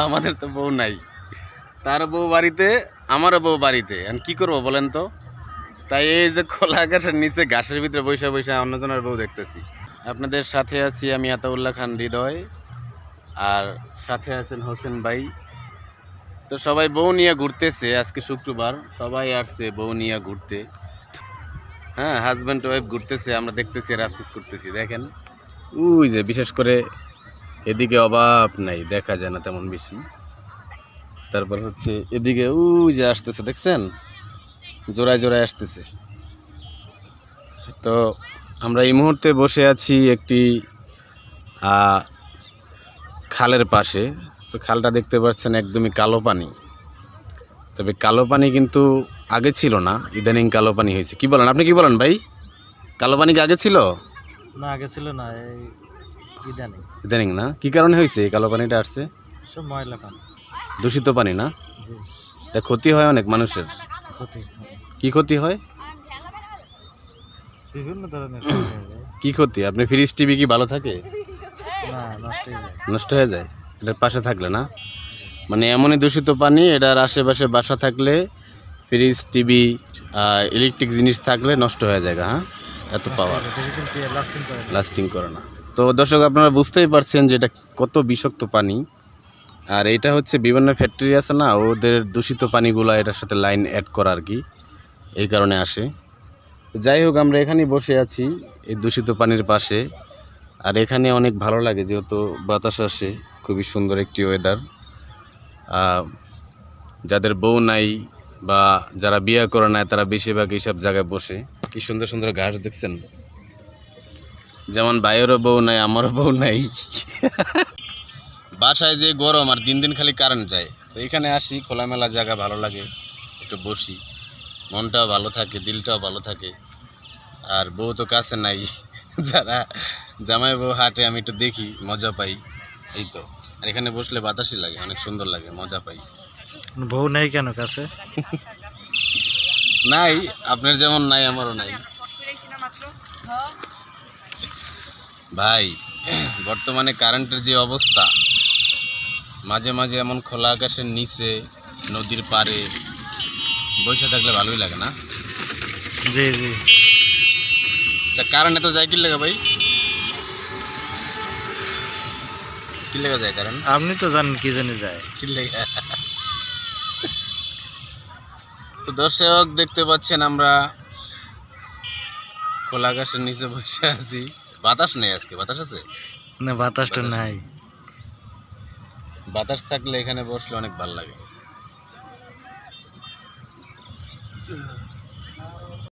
আমাদের তো বউ নাই, তার বউ বাড়িতে, আমারও বউ বাড়িতে, এখন কি করবো বলেন তো। তাই এই যে খোলা আকাশের নিচে ঘাসের ভিতরে বৈশা বৈশা অন্যজনের বউ দেখতেছি। আপনাদের সাথে আছি আমি আতাউল্লাহ খান হৃদয়, আর সাথে আছেন হোসেন ভাই। তো সবাই বউ নিয়ে ঘুরতেছে, আজকে শুক্রবার, সবাই আসছে বউ নিয়ে ঘুরতে। হ্যাঁ, হাজব্যান্ড ওয়াইফ ঘুরতেছে, আমরা দেখতেছি আর আফসোস করতেছি। দেখেন ওই যে বিশেষ করে এদিকে অভাব নাই, দেখা যায় না তেমন বেশি। তারপর হচ্ছে এদিকে ওই যে আসতেছে, দেখছেন জোড়ায় জোড়ায় আসতেছে। তো আমরা এই মুহূর্তে বসে আছি একটি খালের পাশে। তো খালটা দেখতে পাচ্ছেন একদমই কালো পানি, তবে কালো পানি কিন্তু আগে ছিল না, ইদানিং কালো পানি হয়েছে। কি বলেন আপনি, কি বলেন ভাই? কালো পানি কি আগে ছিল? না, আগে ছিল না, এই ইদানিং। ইদানিং না? কি কারণে হয়েছে এই কালো পানিটা আসছে? সব ময়লা পানি, দূষিত পানি না? জি। এটা ক্ষতি হয় অনেক মানুষের। ক্ষতি, কি ক্ষতি হয়? বিভিন্ন ধরনের ক্ষতি হয়ে যায়। কি ক্ষতি? আপনি ফ্রিজ টিভি কি ভালো থাকে? না, নষ্ট হয়ে যায়। নষ্ট হয়ে যায় এটার পাশে থাকলে না? মানে এমনই দূষিত পানি, এটার আশেপাশে বাসা থাকলে, ফ্রিজ টিভি ইলেকট্রিক জিনিস থাকলে নষ্ট হয়ে যায়। হ্যাঁ, এত পাওয়ার, লাস্টিং করে না। তো দর্শক আপনারা বুঝতেই পারছেন যে এটা কত বিষাক্ত পানি। আর এটা হচ্ছে বিভিন্ন ফ্যাক্টরি আছে না, ওদের দূষিত পানিগুলো এটার সাথে লাইন অ্যাড করা আর কি, এই কারণে আসে। যাই হোক, আমরা এখানেই বসে আছি এই দূষিত পানির পাশে। আর এখানে অনেক ভালো লাগে যেহেতু বাতাস আসে, খুবই সুন্দর একটি ওয়েদার। যাদের বউ নাই বা যারা বিয়ে করে নাই তারা বেশিরভাগ এইসব জায়গায় বসে। কি সুন্দর সুন্দর ঘাস দেখছেন, যেমন ভাইয়েরও বউ নাই, আমারও বউ নাই। বাসায় যে গরম, আর দিন দিন খালি কারেন্ট যায়। তো এখানে আসি, খোলামেলা জায়গা, ভালো লাগে, একটু বসি, মনটাও ভালো থাকে, দিলটাও ভালো থাকে। আর বউ তো কাছে নাই, যারা জামাই বউ হাঁটে আমি একটু দেখি, মজা পাই, এই তো। আর এখানে বসলে বাতাসই লাগে, অনেক সুন্দর লাগে, মজা পাই। বউ নেই কেন কাছে? নাই, আপনার যেমন নাই আমারও নাই ভাই। বর্তমানে কারেন্টের যে অবস্থা, মাঝে মাঝে এমন খোলা আকাশের নিচে নদীর পাড়ে বসে থাকলে ভালোই লাগে না? জি জি। আচ্ছা, কারেন্ট এত যায় কি লাগে ভাই? কি লেগে যায় কারেন্ট? আপনি তো জানেন কি জানি যায় কি লেগে। তো দর্শক দেখতে পাচ্ছেন আমরা খোলা আকাশের নিচে বসে আছি। বাতাস নেই আজকে, বাতাস আছে না? বাতাসটা নাই। বাতাস থাকলে এখানে বসলে অনেক ভালো লাগে।